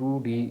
2D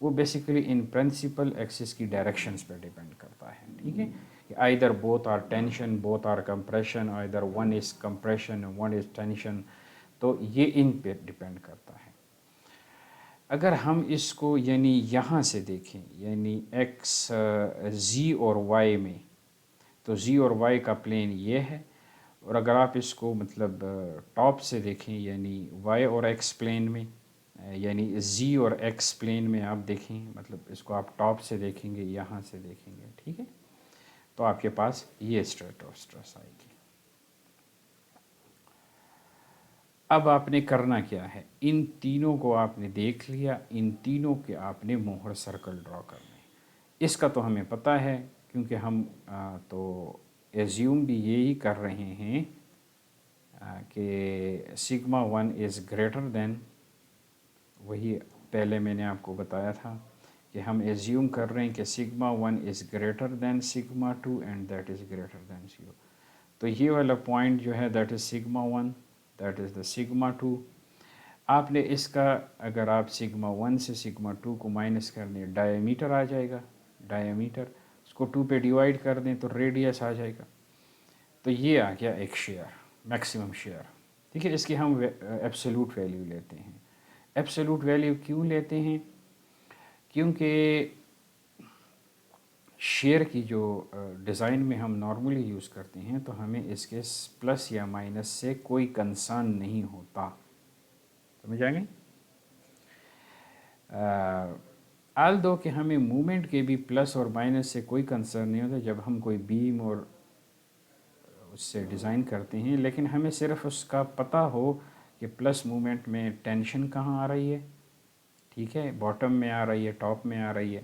وہ basically ان principal axis کی ڈائریکشنز پہ ڈیپینڈ کرتا ہے. ٹھیک ہے، کہ either both are tension, both are compression, either one is compression one is tension. تو یہ ان پہ ڈیپینڈ کرتا ہے. اگر ہم اس کو یعنی یہاں سے دیکھیں، یعنی ایکس زی اور وائی میں، تو زی اور وائی کا پلین یہ ہے. اور اگر آپ اس کو مطلب ٹاپ سے دیکھیں، یعنی وائی اور ایکس پلین میں، یعنی زی اور ایکس پلین میں آپ دیکھیں، مطلب اس کو آپ ٹاپ سے دیکھیں گے، یہاں سے دیکھیں گے. ٹھیک ہے، تو آپ کے پاس یہ اسٹیٹ آف اسٹریس آئے گی. اب آپ نے کرنا کیا ہے، ان تینوں کو آپ نے دیکھ لیا، ان تینوں کے آپ نے مہر سرکل ڈرا کرنا ہے. اس کا تو ہمیں پتہ ہے، کیونکہ ہم تو ایزیوم بھی یہی کر رہے ہیں کہ سگما ون از گریٹر دین، وہی پہلے میں نے آپ کو بتایا تھا کہ ہم ایزیوم کر رہے ہیں کہ sigma one is greater than sigma two and that is greater than zero. تو یہ والا پوائنٹ جو ہے that is sigma one, that is the sigma two. آپ نے اس کا اگر آپ سگما ون سے سگما ٹو کو مائنس کر دیں، ڈائی میٹر آ جائے گا. ڈائی میٹر اس کو ٹو پہ ڈیوائڈ کر دیں تو ریڈیس آ جائے گا. تو یہ آ گیا ایک شیئر، میکسیمم شیئر. ٹھیک ہے، اس کی ہم ایبسولوٹ ویلیو لیتے ہیں. ایبسولوٹ ویلیو کیوں لیتے ہیں؟ کیونکہ شیئر کی جو ڈیزائن میں ہم نارملی یوز کرتے ہیں تو ہمیں اس کے پلس یا مائنس سے کوئی کنسرن نہیں ہوتا. سمجھ آئیں گے؟ آل دو کہ ہمیں مومنٹ کے بھی پلس اور مائنس سے کوئی کنسرن نہیں ہوتا جب ہم کوئی بیم اور اس سے ڈیزائن کرتے ہیں، لیکن ہمیں صرف اس کا پتہ ہو کہ پلس مومنٹ میں ٹینشن کہاں آ رہی ہے. ٹھیک ہے، باٹم میں آ رہی ہے، ٹاپ میں آ رہی ہے،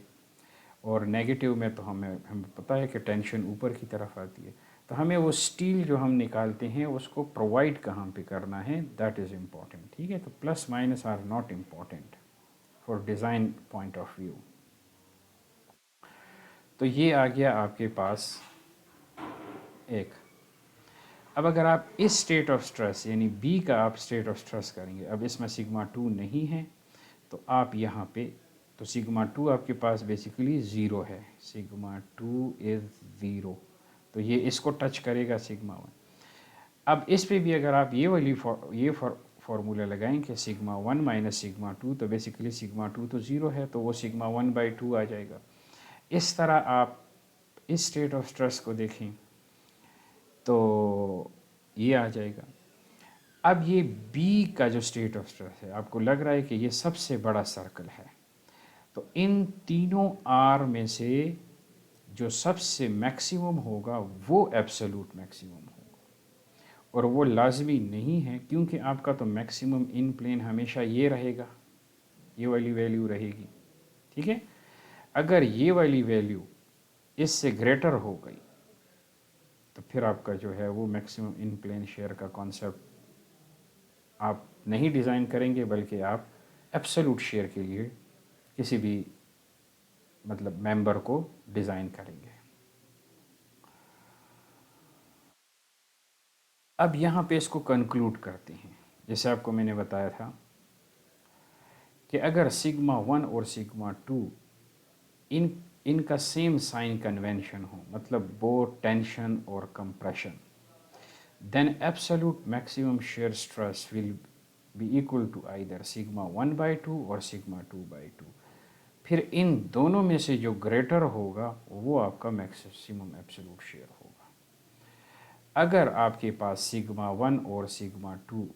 اور نیگیٹیو میں تو ہمیں پتہ ہے کہ ٹینشن اوپر کی طرف آتی ہے. تو ہمیں وہ سٹیل جو ہم نکالتے ہیں اس کو پرووائڈ کہاں پہ کرنا ہے، دیٹ از امپورٹنٹ. ٹھیک ہے، تو plus minus are not important for design point of view. تو یہ آ گیا آپ کے پاس ایک. اب اگر آپ اس اسٹیٹ آف سٹریس یعنی بی کا آپ اسٹیٹ آف سٹریس کریں گے، اب اس میں سگما ٹو نہیں ہے تو آپ یہاں پہ تو سگما ٹو آپ کے پاس بیسیکلی زیرو ہے. سگما ٹو از زیرو، تو یہ اس کو ٹچ کرے گا سگما ون. اب اس پہ بھی اگر آپ یہ فارمولہ لگائیں کہ sigma one minus sigma two, تو بیسیکلی سگما ٹو تو زیرو ہے تو وہ سگما ون بائی ٹو آ جائے گا. اس طرح آپ اس اسٹیٹ آف سٹریس کو دیکھیں تو یہ آ جائے گا. اب یہ بی کا جو اسٹیٹ آف سٹریس ہے، آپ کو لگ رہا ہے کہ یہ سب سے بڑا سرکل ہے، تو ان تینوں آر میں سے جو سب سے میکسیمم ہوگا وہ ایبسولوٹ میکسیمم ہوگا. اور وہ لازمی نہیں ہے، کیونکہ آپ کا تو میکسیمم ان پلین ہمیشہ یہ رہے گا، یہ والی ویلیو رہے گی. ٹھیک ہے، اگر یہ والی ویلیو اس سے گریٹر ہو گئی تو پھر آپ کا جو ہے وہ میکسیمم ان پلین شیئر کا کانسیپٹ آپ نہیں ڈیزائن کریں گے، بلکہ آپ ایبسولوٹ شیئر کے لیے کسی بھی مطلب ممبر کو ڈیزائن کریں گے. اب یہاں پہ اس کو کنکلوڈ کرتے ہیں. جیسے آپ کو میں نے بتایا تھا کہ اگر سگما ون اور سگما ٹو ان کا سیم سائن کنونشن ہو، مطلب بوتھ ٹینشن اور compression, then absolute maximum shear stress will be equal to either sigma 1 by 2 اور sigma 2 by 2. پھر ان دونوں میں سے جو گریٹر ہوگا وہ آپ کا میکسیمم ایبسولوٹ شیئر ہوگا. اگر آپ کے پاس سگما 1 اور سگما 2،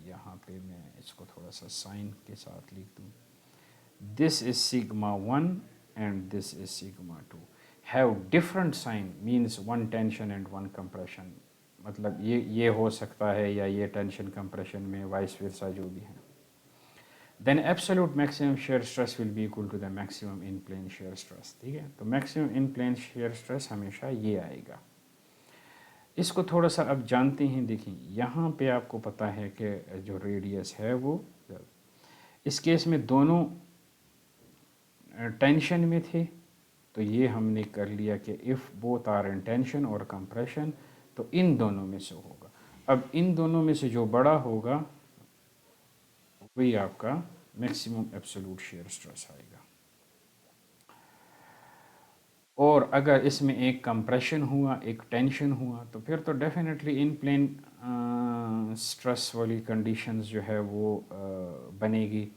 یہاں پہ میں اس کو تھوڑا سا سائن کے ساتھ لکھ دوں، this is sigma 1 and this is sigma 2 have different sign means one tension and one compression. مطلب یہ ہو سکتا ہے یا یہ ٹینشن کمپریشن میں وائس ورسا جو بھی ہے. Then absolute maximum shear stress will be equal to the maximum in plane shear stress. ٹھیک ہے، تو maximum in plane shear stress ہمیشہ یہ آئے گا. اس کو تھوڑا سا اب جانتے ہیں. دیکھیں یہاں پہ آپ کو پتہ ہے کہ جو ریڈیس ہے وہ، اس کیس میں دونوں ٹینشن میں تھے تو یہ ہم نے کر لیا کہ if both are in tension اور کمپریشن تو ان دونوں میں سے ہوگا. اب ان دونوں میں سے جو بڑا ہوگا وہی آپ کا میکسیمم ایبسولوٹ شیئر اسٹریس آئے گا. اور اگر اس میں ایک کمپریشن ہوا، ایک ٹینشن ہوا، تو پھر تو ڈیفینیٹلی ان پلین اسٹریس والی کنڈیشنز جو ہے وہ بنے گی.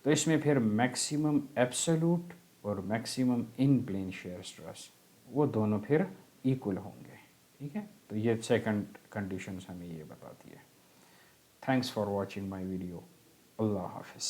تو اس میں پھر میکسیمم ایبسولوٹ اور maximum in plane shear stress وہ دونوں پھر ایکول ہوں گے. ٹھیک ہے، تو یہ سیکنڈ کنڈیشنز ہمیں یہ بتاتی ہے. Thanks for watching my video. اللہ حافظ.